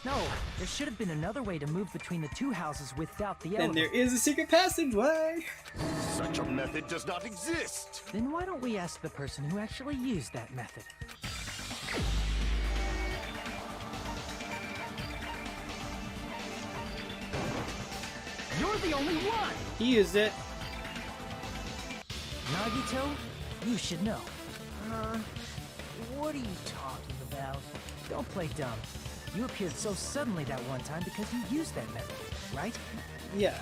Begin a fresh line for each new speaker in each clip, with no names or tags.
No, there should have been another way to move between the two houses without the elevator.
Then there is a secret passageway.
Such a method does not exist.
Then why don't we ask the person who actually used that method? You're the only one!
He used it.
Nagito, you should know. What are you talking about? Don't play dumb. You appeared so suddenly that one time because you used that method, right?
Yeah.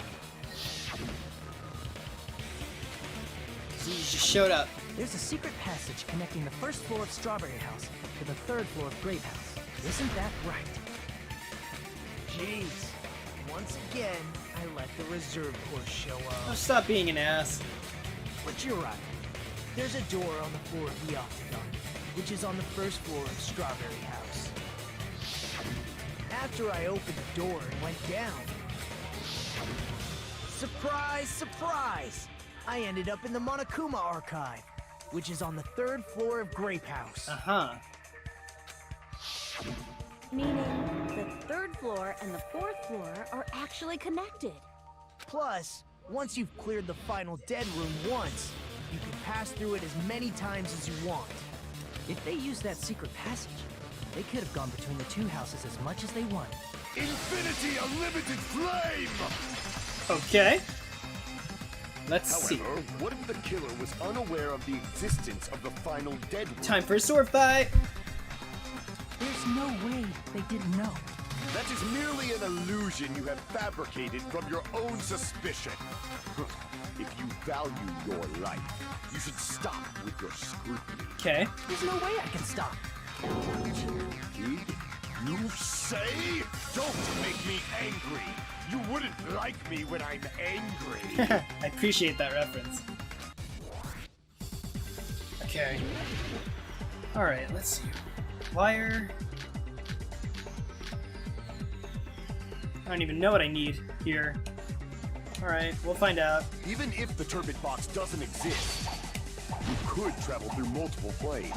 So you just showed up.
There's a secret passage connecting the first floor of Strawberry House to the third floor of Grape House. Isn't that right?
Jeez. Once again, I let the reserve course show
Oh,
up.
stop being an ass.
But you're right. There's a door on the floor of the Octagon, which is on the first floor of Strawberry House. After I opened the door and went down, surprise, surprise! I ended up in the Monokuma archive, which is on the third floor of Grape House.
Uh-huh.
Meaning, the third floor and the fourth floor are actually connected.
Plus, once you've cleared the final dead room once, you can pass through it as many times as you want.
If they used that secret passage, they could have gone between the two houses as much as they wanted.
Infinity Unlimited Flame!
Okay. Let's see.
However, what if the killer was unaware of the existence of the final dead room?
Time for a sword fight.
There's no way they didn't know.
That is merely an illusion you have fabricated from your own suspicion. If you value your life, you should stop with your scrutiny.
Okay.
There's no way I can stop.
You say? Don't make me angry. You wouldn't like me when I'm angry.
I appreciate that reference. Okay. Alright, let's see. Wire. I don't even know what I need here. Alright, we'll find out.
Even if the turbid box doesn't exist, you could travel through multiple planes.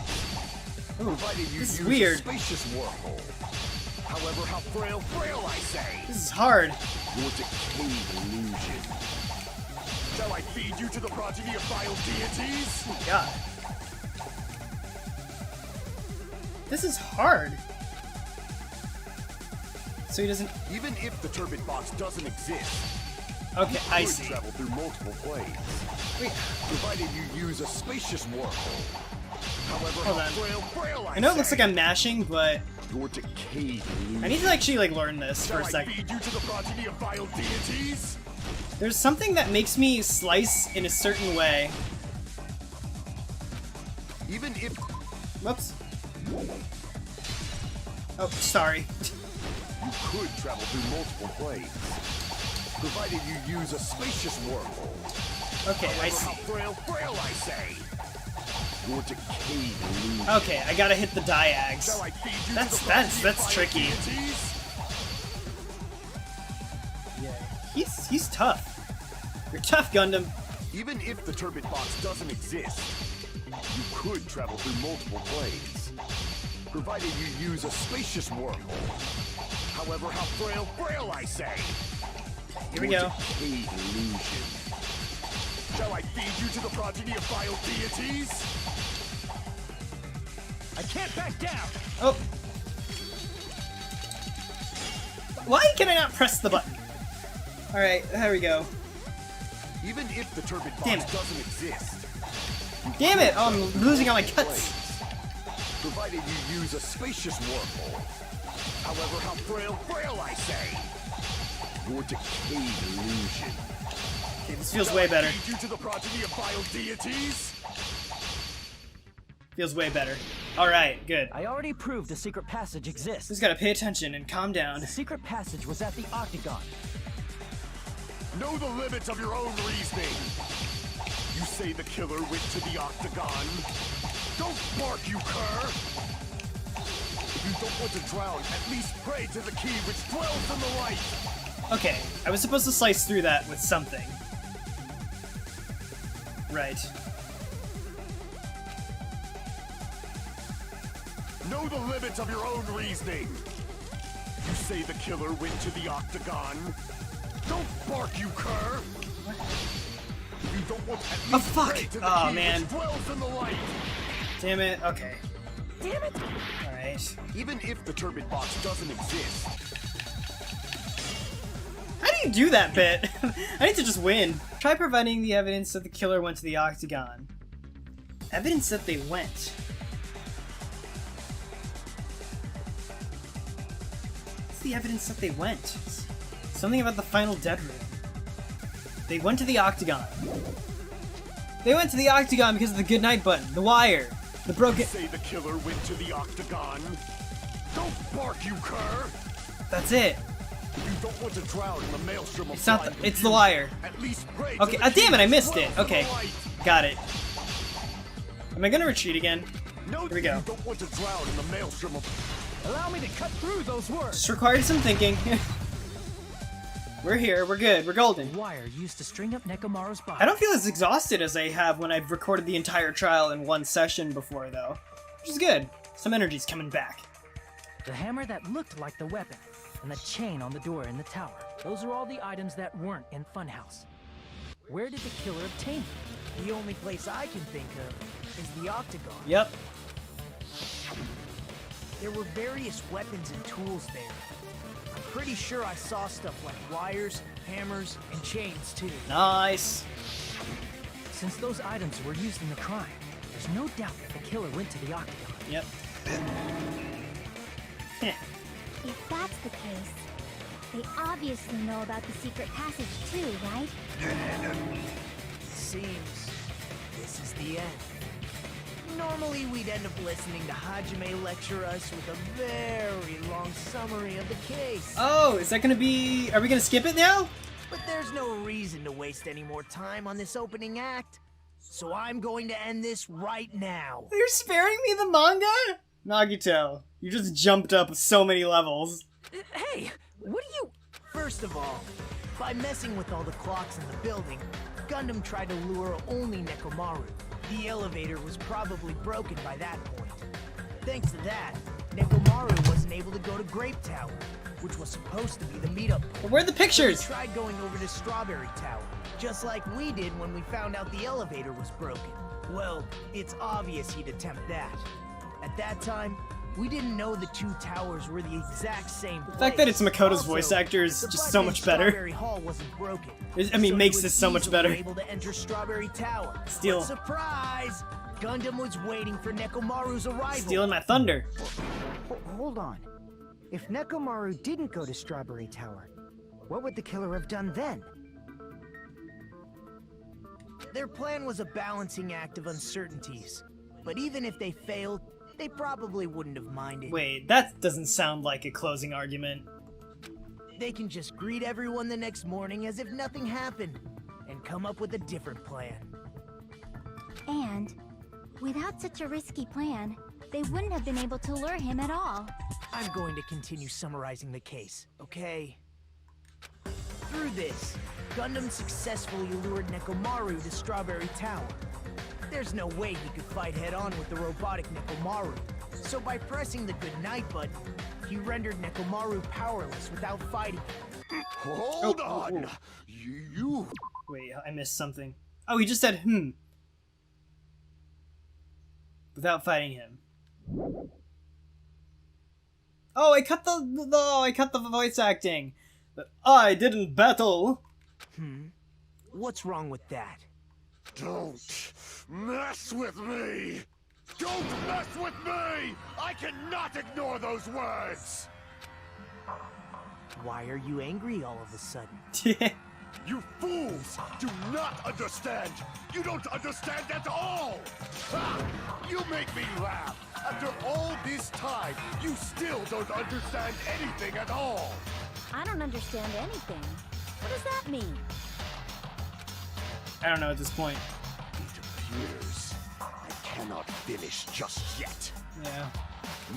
Ooh,
Provided you
this is
use
weird.
a spacious wormhole. However, how frail I say.
This is hard.
Your decayed illusion. Shall I feed you to the progeny of vile deities?
Oh, God. This is hard. So he doesn't...
Even if the turbid box doesn't exist,
Okay, I
you could
see.
travel through multiple planes.
Wait,
Provided you use a spacious wormhole. However,
Hold
how
on.
frail
I know it
say.
looks like I'm mashing, but
Your decayed illusion.
I need to actually like learn this for
Shall
a
I
second.
feed you to the progeny of vile deities?
There's something that makes me slice in a certain way.
Even if
Whoops. Oh, sorry.
you could travel through multiple planes, provided you use a spacious wormhole.
Okay, I
However,
see.
how frail I say. Your decayed illusion.
Okay, I gotta hit the diags.
Shall I feed you
That's-
to the
that's-
progeny of
that's
vile
tricky.
deities?
Yeah, he's tough. You're tough, Gundam.
Even if the turbid box doesn't exist, you could travel through multiple planes, provided you use a spacious wormhole. However, how frail I say.
Here we
Your
go.
decayed illusion. Shall I feed you to the progeny of vile deities?
I can't back down!
Oh. Why can I not press the button? Alright, there we go.
Even if the turbid
Damn
box
it.
doesn't exist,
Damn it! Oh, I'm losing all my cuts.
planes, provided you use a spacious wormhole. However, how frail I say. Your decayed illusion.
Okay, this feels way better.
Feed you to the progeny of vile deities?
Feels way better. Alright, good.
I already proved a secret passage exists.
Just gotta pay attention and calm down.
The secret passage was at the Octagon.
Know the limits of your own reasoning. You say the killer went to the Octagon. Don't bark, you cur! If you don't want to drown, at least pray to the key which dwells in the light.
Okay, I was supposed to slice through that with something. Right.
Know the limits of your own reasoning. You say the killer went to the octagon? Don't bark, you cur! You don't want at least
fuck!
pray to the
Oh,
key
man.
which dwells in the light.
Damn it. Okay.
Damn it!
Alright.
Even if the turbid box doesn't exist,
How do you do that bit? I need to just win. Try providing the evidence that the killer went to the octagon. Evidence that they went. What's the evidence that they went? Something about the final dead room. They went to the octagon. They went to the octagon because of the goodnight button, the wire, the broken.
you say the killer went to the octagon? Don't bark, you cur!
That's it.
You don't want to drown in the maelstrom of
It's not.
blind
It's the
confusion.
wire.
At least pray
Okay.
to the
Damn it! I
key
missed
which
it.
dwells in
Okay.
the light.
Got it. Am I gonna retreat again?
No,
Here we go.
You don't want to drown in the maelstrom of.
Allow me to cut through those words.
Just required some thinking. We're here. We're good. We're golden.
Wire used to string up Nekomaru's body.
I don't feel as exhausted as I have when I've recorded the entire trial in one session before, though. Which is good. Some energy's coming back.
The hammer that looked like the weapon, and the chain on the door in the tower. Those are all the items that weren't in Funhouse. Where did the killer obtain them?
The only place I can think of is the octagon.
Yep.
There were various weapons and tools there. I'm pretty sure I saw stuff like wires, hammers, and chains too.
Nice.
Since those items were used in the crime, there's no doubt that the killer went to the octagon.
Yep.
If that's the case, they obviously know about the secret passage too, right?
Seems this is the end. Normally we'd end up listening to Hajime lecture us with a very long summary of the case.
Oh, is that gonna be... Are we gonna skip it now?
But there's no reason to waste any more time on this opening act. So I'm going to end this right now.
You're sparing me the manga? Nagito, you just jumped up so many levels.
Hey, what do you... First of all, by messing with all the clocks in the building, Gundam tried to lure only Nekomaru. The elevator was probably broken by that point. Thanks to that, Nekomaru wasn't able to go to Grape Tower, which was supposed to be the meetup point.
But where are the
He
pictures?
tried going over to Strawberry Tower, just like we did when we found out the elevator was broken. Well, it's obvious he'd attempt that. At that time, we didn't know the two towers were the exact same place.
The fact that it's Makoto's
Also,
voice actor is
the
just so
button in
much better.
Strawberry Hall wasn't broken.
I mean,
So
makes
he
this
was
so much
easily
better.
able to enter Strawberry Tower.
Steal.
But surprise! Gundam was waiting for Nekomaru's arrival.
Stealing my thunder.
Hold on. If Nekomaru didn't go to Strawberry Tower, what would the killer have done then?
Their plan was a balancing act of uncertainties. But even if they failed, they probably wouldn't have minded.
Wait, that doesn't sound like a closing argument.
They can just greet everyone the next morning as if nothing happened, and come up with a different plan.
And without such a risky plan, they wouldn't have been able to lure him at all.
I'm going to continue summarizing the case, okay? Through this, Gundam successfully lured Nekomaru to Strawberry Tower. There's no way he could fight head-on with the robotic Nekomaru, so by pressing the goodnight button, he rendered Nekomaru powerless without fighting him.
Hold on! You...
Wait, I missed something. Oh, he just said, without fighting him. Oh, I cut the voice acting. I didn't battle.
What's wrong with that?
Don't mess with me! Don't mess with me! I cannot ignore those words!
Why are you angry all of a sudden?
You fools do not understand! You don't understand at all! Ha! You make me laugh! After all this time, you still don't understand anything at all!
I don't understand anything. What does that mean?
I don't know at this point.
It appears I cannot finish just yet.
Yeah.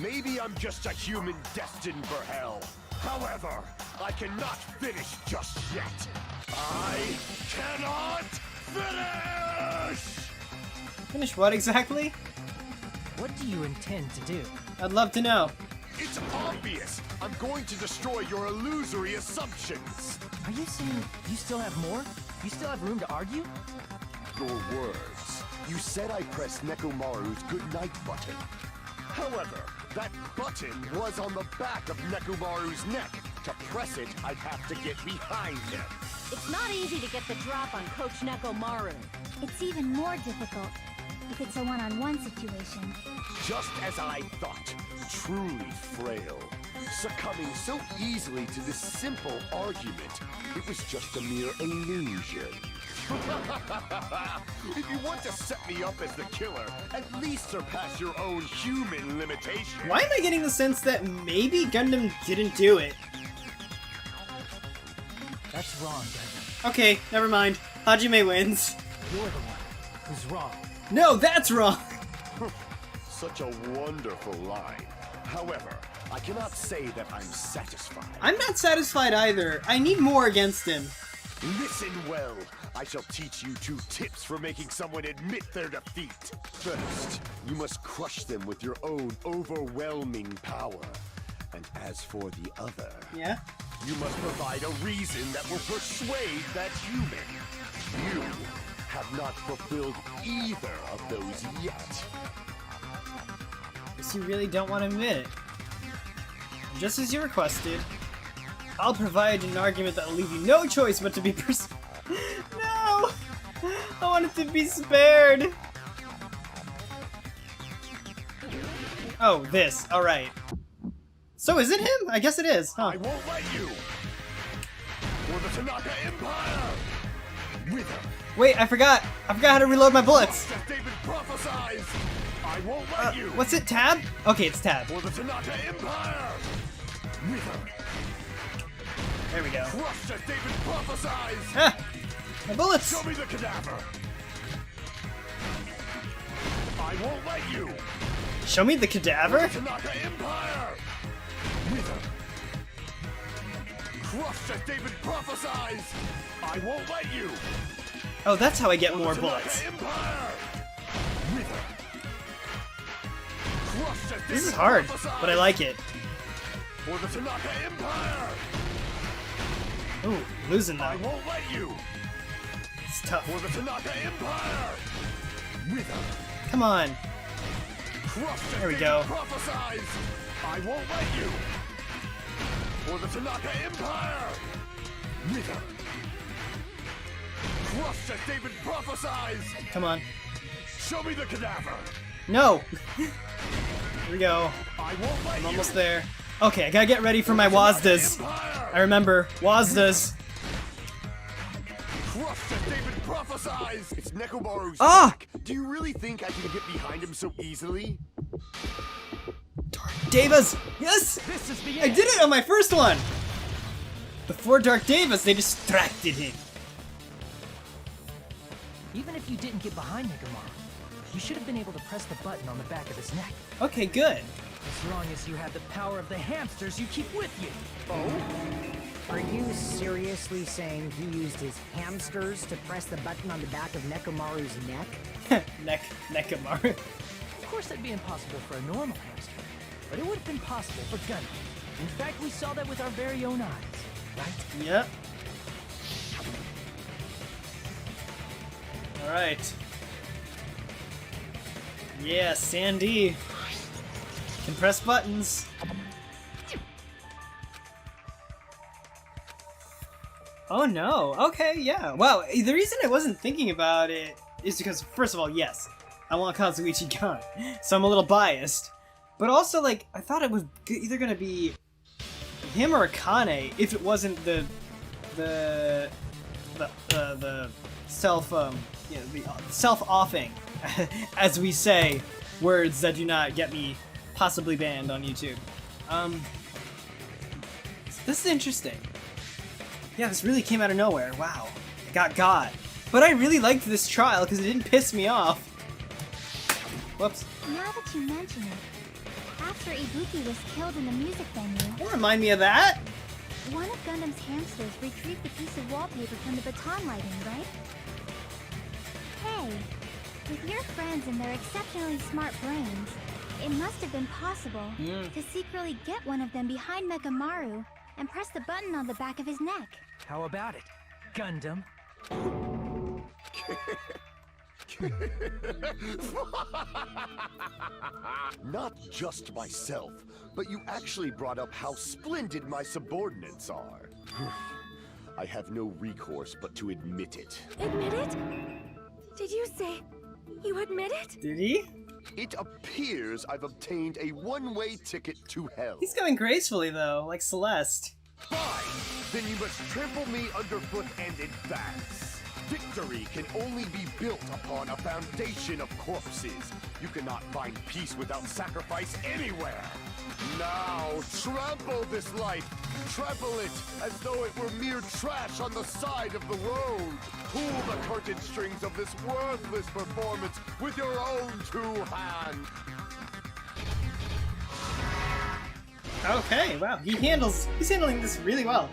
Maybe I'm just a human destined for hell. However, I cannot finish just yet. I cannot finish!
Finish what exactly?
What do you intend to do?
I'd love to know.
It's obvious. I'm going to destroy your illusory assumptions.
Are you saying you still have more? You still have room to argue?
Your words. You said I pressed Nekomaru's goodnight button. However, that button was on the back of Nekomaru's neck. To press it, I'd have to get behind him.
It's not easy to get the drop on Coach Nekomaru.
It's even more difficult if it's a one-on-one situation.
Just as I thought. Truly frail. Succumbing so easily to this simple argument. It was just a mere illusion. If you want to set me up as the killer, at least surpass your own human limitation.
Why am I getting the sense that maybe Gundam didn't do it?
That's wrong, Gundam.
Okay, never mind. Hajime wins.
You're the one who's wrong.
No, that's wrong!
Such a wonderful line. However, I cannot say that I'm satisfied.
I'm not satisfied either. I need more against him.
Listen well. I shall teach you 2 tips for making someone admit their defeat. First, you must crush them with your own overwhelming power. And as for the other,
Yeah?
you must provide a reason that will persuade that human. You have not fulfilled either of those yet.
Guess you really don't want to admit it. Just as you requested, I'll provide an argument that will leave you no choice but to be No! I want it to be spared! Oh, this. Alright. So is it him? I guess it is, huh?
I won't let you! For the Tanaka Empire! Wither!
Wait, I forgot how to reload my bullets!
Just as David prophesies! I won't let you!
What's it, tab? Okay, it's tab.
For the Tanaka Empire! Wither!
There we go.
Crushed as David prophesies!
Ah! My bullets!
Show me the cadaver! I won't let you!
Show me the cadaver?
Tanaka Empire! Wither! Crushed as David prophesies! I won't let you!
Oh, that's how I get more
Tanaka
bullets.
Empire! Wither! Crushed as
This is
David
hard,
prophesies!
but I like it.
For the Tanaka Empire!
Ooh, losing
I
though.
won't let you!
It's tough.
For the Tanaka Empire! Wither!
Come on.
Crushed as
There we
David
go.
prophesies! I won't let you! For the Tanaka Empire! Wither! Crushed as David prophesies!
Come on.
Show me the cadaver!
No! Here we go.
I won't let
I'm
you!
almost there. Okay, I gotta get ready for my Wazdas. I remember. Wazdas.
Crushed as David prophesies! It's Nekomaru's
Ah!
back. Do you really think I can get behind him so easily?
Dark Devas! Yes!
This is the
I
end.
did it on my first one! Before Dark Devas, they distracted him.
Even if you didn't get behind Nekomaru, you should have been able to press the button on the back of his neck.
Okay, good.
As long as you had the power of the hamsters you keep with you.
Are you seriously saying he used his hamsters to press the button on the back of Nekomaru's neck?
Nekomaru.
Of course that'd be impossible for a normal hamster, but it would have been possible for Gundam. In fact, we saw that with our very own eyes, right?
Yep. Alright. Yeah, Sandy. Can press buttons. Oh no. Okay, yeah. Wow, the reason I wasn't thinking about it is because, first of all, yes, I want Kazuichi gone, so I'm a little biased. But also, like, I thought it was either gonna be him or Akane if it wasn't the self the self-offing, as we say, words that do not get me possibly banned on YouTube. This is interesting. Yeah, this really came out of nowhere. Wow, I got. But I really liked this trial because it didn't piss me off. Whoops.
Now that you mention it, after Ibuki was killed in the music venue,
Don't remind me of that.
one of Gundam's hamsters retrieved the piece of wallpaper from the baton lighting, right? Hey, with your friends and their exceptionally smart brains, It must have been possible to secretly get one of them behind Mechamaru and press the button on the back of his neck.
How about it, Gundam?
Not just myself, but you actually brought up how splendid my subordinates are. I have no recourse but to admit it.
Admit it? Did you say you admit it?
Did he?
It appears I've obtained a one-way ticket to hell.
He's going gracefully though, like Celeste.
Fine! Then you must trample me underfoot and advance. Victory can only be built upon a foundation of corpses. You cannot find peace without sacrifice anywhere. Now, trample this life. Trample it as though it were mere trash on the side of the road. Pull the curtain strings of this worthless performance with your own two hands.
Okay, wow, he's handling this really well.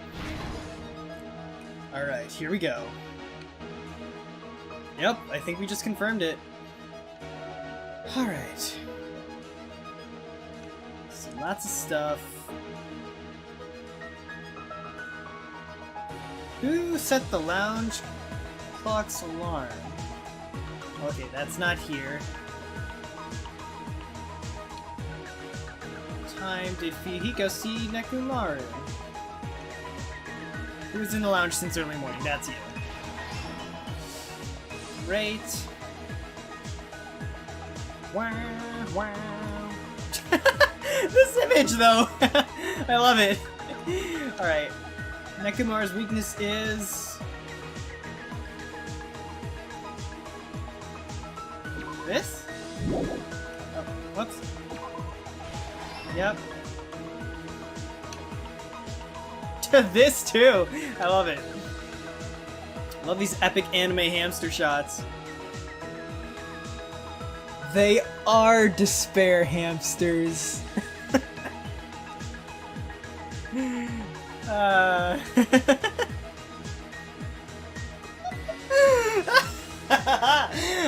Alright, here we go. Yep, I think we just confirmed it. Alright. So lots of stuff. Who set the lounge clock's alarm? Okay, that's not here. Time did Fihiko see Nekomaru? Who was in the lounge since early morning? That's you. Great. Wow, wow. This image, though! I love it. Alright. Nekomaru's weakness is... this? Oh, whoops. Yep. This too! I love it. Love these epic anime hamster shots. They are despair hamsters.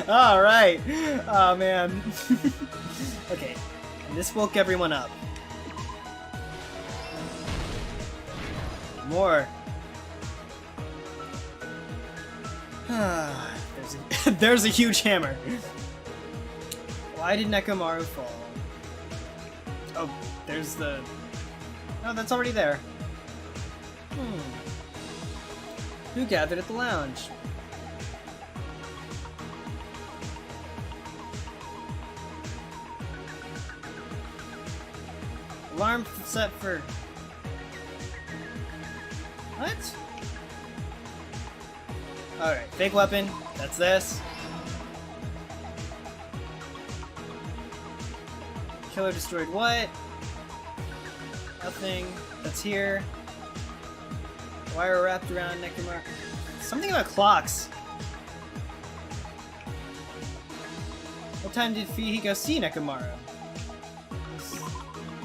Alright. Oh man. Okay. And this woke everyone up. More. There's a huge hammer. Why did Nekomaru fall? Oh, there's the... Oh, that's already there. Who gathered at the lounge? Alarm set for... What? Alright, fake weapon. That's this. Killer destroyed what? Nothing. That's here. Wire wrapped around Nekomaru. Something about clocks. What time did Fihiko see Nekomaru?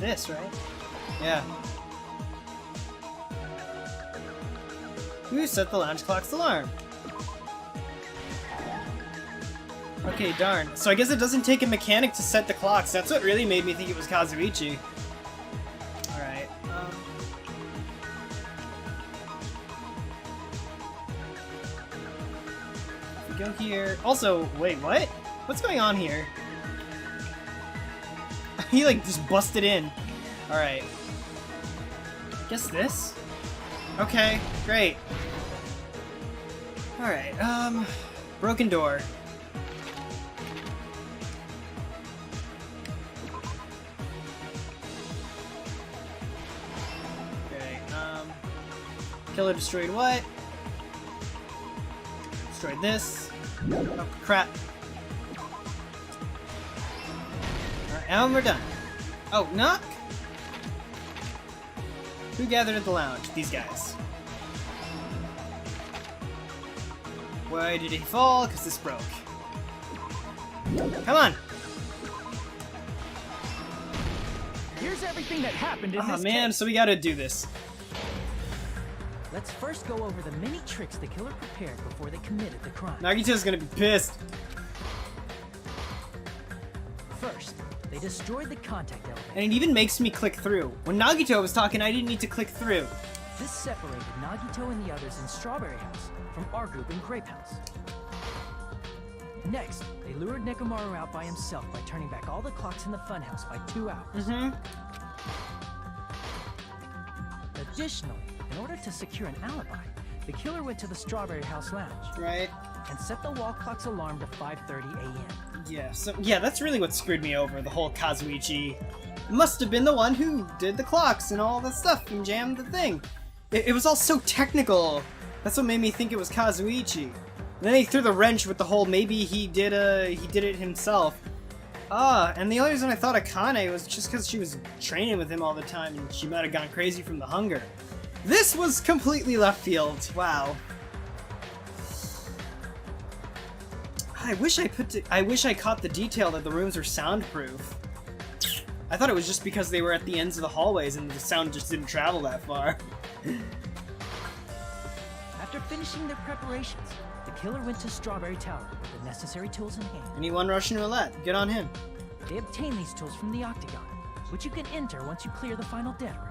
This, right? Yeah. Who set the lounge clock's alarm? Okay, darn. So I guess it doesn't take a mechanic to set the clocks. That's what really made me think it was Kazuichi. Alright, if we go here... Also, wait, what? What's going on here? He, like, just busted in. Alright. Guess this? Okay, great. Alright, broken door. Okay, killer destroyed what? Destroyed this. Oh, crap. Alright, and we're done. Oh, knock! Who gathered at the lounge? These guys. Why did he fall? Because this broke. Come on!
Here's everything that happened in this
man,
case.
so we gotta do this.
Let's first go over the many tricks the killer prepared before they committed the crime.
Nagito's gonna be pissed.
First, they destroyed the contact elevator.
And it even makes me click through. When Nagito was talking, I didn't need to click through.
This separated Nagito and the others in Strawberry House from our group in Grape House. Next, they lured Nekomaru out by himself by turning back all the clocks in the funhouse by 2 hours. Additionally, in order to secure an alibi, the killer went to the Strawberry House lounge.
Right.
And set the wall clock's alarm to 5:30 a.m.
Yeah, so yeah, that's really what screwed me over, the whole Kazuichi must have been the one who did the clocks and all the stuff and jammed the thing. It was all so technical. That's what made me think it was Kazuichi. And then they threw the wrench with the whole maybe he did it himself. And the only reason I thought Akane was just because she was training with him all the time and she might have gone crazy from the hunger. This was completely left field. Wow. I wish I caught the detail that the rooms are soundproof. I thought it was just because they were at the ends of the hallways and the sound just didn't travel that far.
After finishing their preparations, the killer went to Strawberry Tower with the necessary tools in hand.
And he won Russian roulette. Good on him.
They obtained these tools from the Octagon, which you can enter once you clear the final dead room.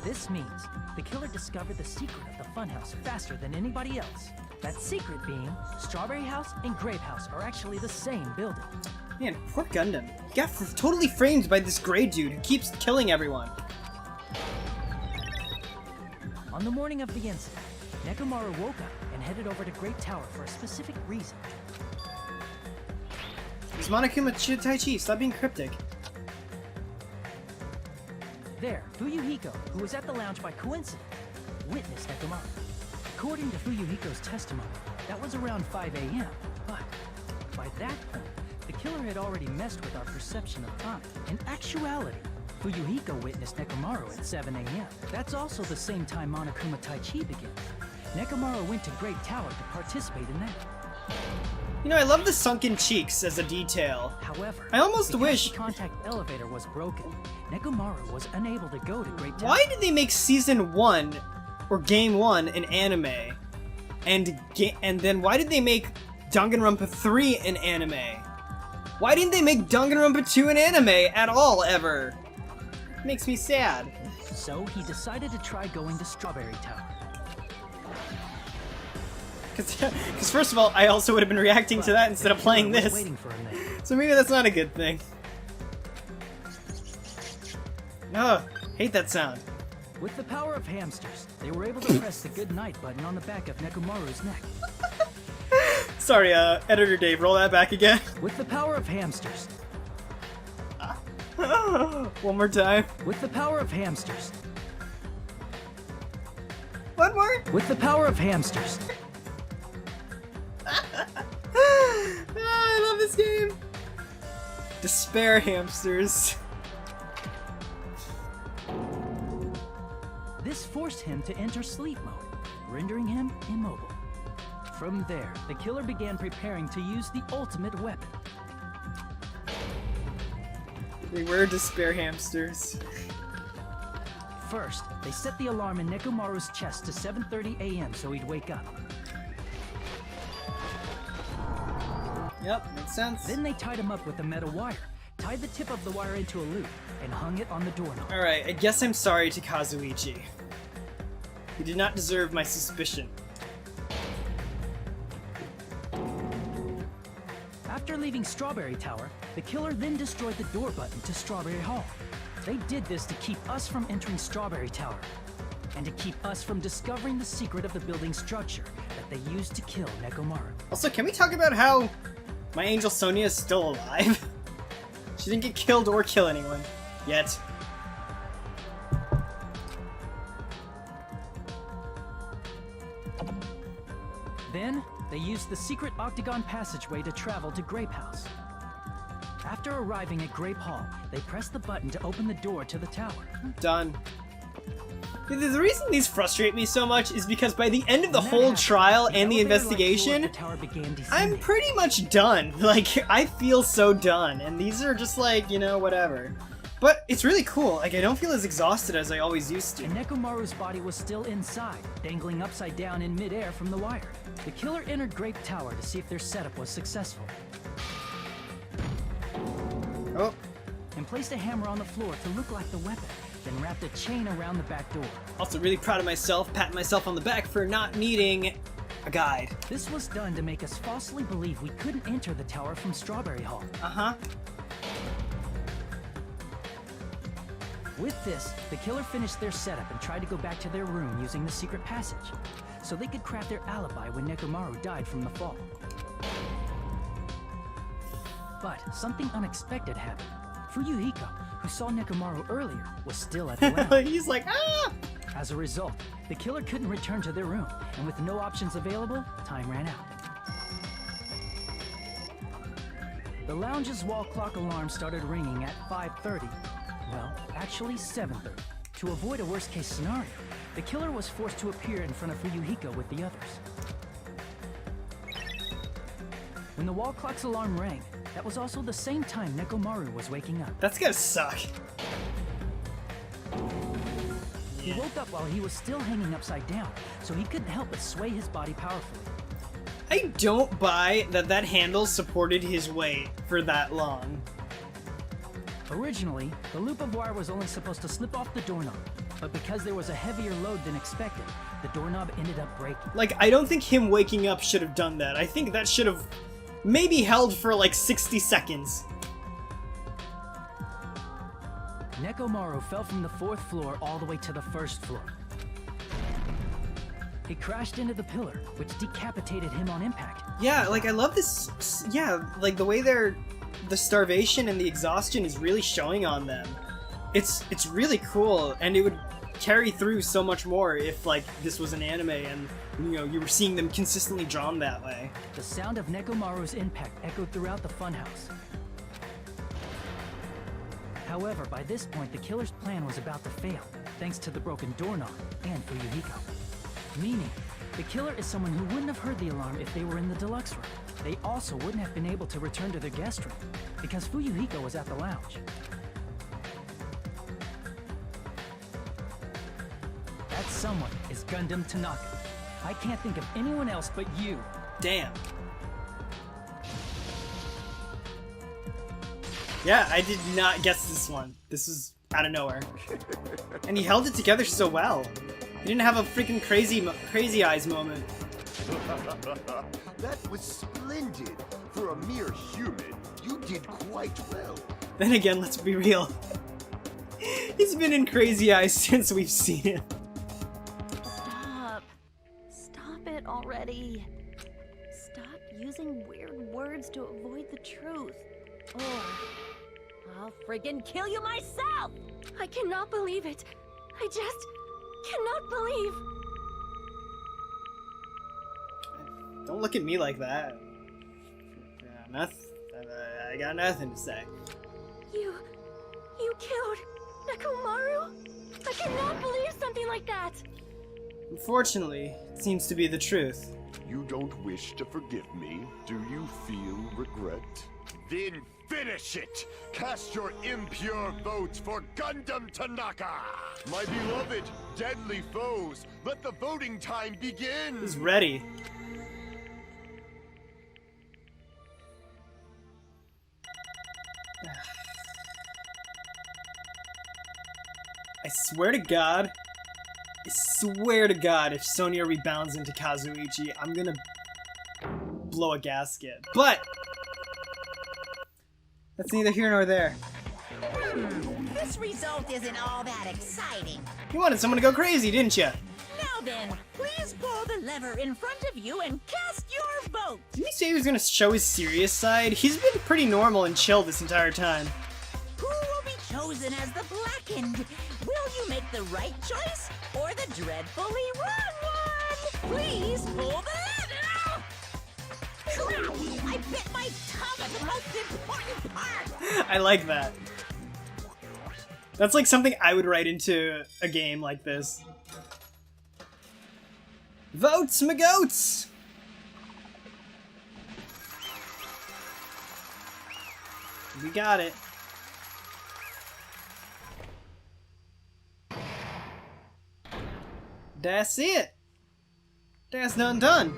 This means the killer discovered the secret of the funhouse faster than anybody else. That secret being, Strawberry House and Grape House are actually the same building.
Man, poor Gundam. He got totally framed by this gray dude who keeps killing everyone.
On the morning of the incident, Nekomaru woke up and headed over to Great Tower for a specific reason.
It's Monokuma Taichi, stop being cryptic.
There, Fuyuhiko, who was at the lounge by coincidence, witnessed Nekomaru. According to Fuyuhiko's testimony, that was around 5 a.m., but by that point, the killer had already messed with our perception of time. In actuality, Fuyuhiko witnessed Nekomaru at 7 a.m. That's also the same time Monokuma Taichi begins. Nekomaru went to Great Tower to participate in that.
You know, I love the sunken cheeks as a detail.
However,
I almost
because
wish...
the contact elevator was broken, Nekomaru was unable to go to Great Tower.
Why did they make Season 1, or Game 1, an anime? And then why did they make Danganronpa 3 an anime? Why didn't they make Danganronpa 2 an anime at all, ever? It makes me sad.
So he decided to try going to Strawberry Tower.
Because first of all, I also would have been reacting to that instead of playing this.
Waiting for him there.
So maybe that's not a good thing. Ugh, hate that sound.
With the power of hamsters, they were able to press the good night button on the back of Nekomaru's neck.
Sorry, Editor Dave, roll that back again.
With the power of hamsters.
One more time.
With the power of hamsters.
One more.
With the power of hamsters.
I love this game. Despair hamsters.
This forced him to enter sleep mode, rendering him immobile. From there, the killer began preparing to use the ultimate weapon.
They were despair hamsters.
First, they set the alarm in Nekomaru's chest to 7:30 a.m. so he'd wake up.
Yep, makes sense.
Then they tied him up with a metal wire, tied the tip of the wire into a loop, and hung it on the doorknob.
Alright, I guess I'm sorry to Kazuichi. He did not deserve my suspicion.
After leaving Strawberry Tower, the killer then destroyed the door button to Strawberry Hall. They did this to keep us from entering Strawberry Tower, and to keep us from discovering the secret of the building's structure that they used to kill Nekomaru.
Also, can we talk about how my angel Sonia is still alive? She didn't get killed or kill anyone. Yet.
Then, they used the secret octagon passageway to travel to Grape House. After arriving at Grape Hall, they pressed the button to open the door to the tower.
Done. The reason these frustrate me so much is because by the end of the
When that
whole
happened,
trial and the
elevator-like floor of
investigation,
the tower began
I'm
descending.
pretty much done. Like, I feel so done. And these are just like, you know, whatever. But it's really cool. Like, I don't feel as exhausted as I always used to.
And Nekomaru's body was still inside, dangling upside down in midair from the wire. The killer entered Grape Tower to see if their setup was successful.
Oh.
and placed a hammer on the floor to look like the weapon, then wrapped a chain around the back door.
Also really proud of myself, patting myself on the back for not needing a guide.
This was done to make us falsely believe we couldn't enter the tower from Strawberry Hall.
Uh-huh.
With this, the killer finished their setup and tried to go back to their room using the secret passage, so they could craft their alibi when Nekomaru died from the fall. But something unexpected happened. Fuyuhiko, who saw Nekomaru earlier, was still at the lounge.
He's like, ah!
As a result, the killer couldn't return to their room, and with no options available, time ran out. The lounge's wall clock alarm started ringing at 5:30. Well, actually 7:30. To avoid a worst-case scenario, the killer was forced to appear in front of Fuyuhiko with the others. When the wall clock's alarm rang, that was also the same time Nekomaru was waking up.
That's gonna suck.
He woke up while he was still hanging upside down, so he couldn't help but sway his body powerfully.
I don't buy that handle supported his weight for that long.
Originally, the loop of wire was only supposed to slip off the doorknob, but because there was a heavier load than expected, the doorknob ended up breaking.
Like, I don't think him waking up should have done that. I think that should have maybe held for like 60 seconds.
Nekomaru fell from the 4th floor all the way to the 1st floor. He crashed into the pillar, which decapitated him on impact.
Yeah, like I love this. Yeah, like the way the starvation and the exhaustion is really showing on them. It's really cool, and it would carry through so much more if like this was an anime and you were seeing them consistently drawn that way.
The sound of Nekomaru's impact echoed throughout the funhouse. However, by this point, the killer's plan was about to fail, thanks to the broken doorknob and Fuyuhiko. Meaning, the killer is someone who wouldn't have heard the alarm if they were in the deluxe room. They also wouldn't have been able to return to their guest room, because Fuyuhiko was at the lounge. That someone is Gundam Tanaka. I can't think of anyone else but you.
Damn. Yeah, I did not guess this one. This was out of nowhere. And he held it together so well. He didn't have a freaking crazy eyes moment.
That was splendid. For a mere human, you did quite well.
Then again, let's be real. He's been in crazy eyes since we've seen him.
Stop. Stop it already. Stop using weird words to avoid the truth. Or I'll friggin' kill you myself! I cannot believe it. I just cannot believe.
Don't look at me like that. I got nothing to say.
You killed Nekomaru? I cannot believe something like that.
Unfortunately, it seems to be the truth.
You don't wish to forgive me? Do you feel regret? Then finish it! Cast your impure votes for Gundam Tanaka! My beloved, deadly foes, let the voting time begin!
He's ready. I swear to God, if Sonia rebounds into Kazuichi, I'm gonna blow a gasket. But that's neither here nor there.
This result isn't all that exciting.
You wanted someone to go crazy, didn't you?
Now then, please pull the lever in front of you and cast your vote.
Didn't he say he was gonna show his serious side? He's been pretty normal and chill this entire time.
Who will be chosen as the blackened? Will you make the right choice or the dreadfully wrong one? Please pull the lever! Crap! I bit my tongue at the most important part!
I like that. That's like something I would write into a game like this. Votes, my goats! We got it. That's it. That's done.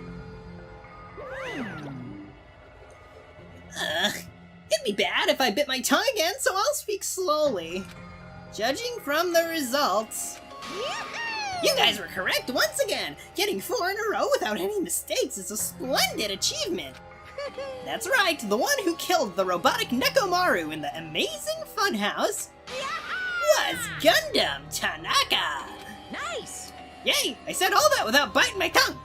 It'd be bad if I bit my tongue again, so I'll speak slowly. Judging from the results, you guys were correct once again! Getting 4 in a row without any mistakes is a splendid achievement! That's right, the one who killed the robotic Nekomaru in the amazing funhouse was Gundam Tanaka!
Nice!
Yay! I said all that without biting my tongue!